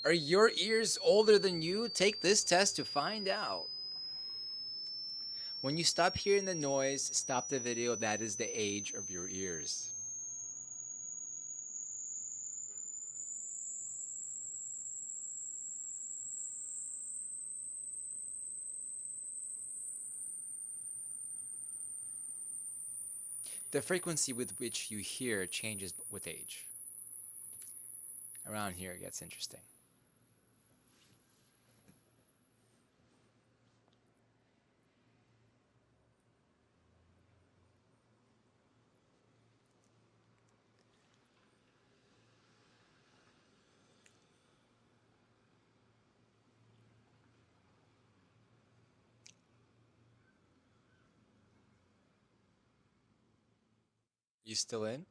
Are your ears older than you? Take this test to find out. When you stop hearing the noise, stop the video. That is the age of your ears. The frequency with which you hear changes with age. Around here it gets interesting. You still in?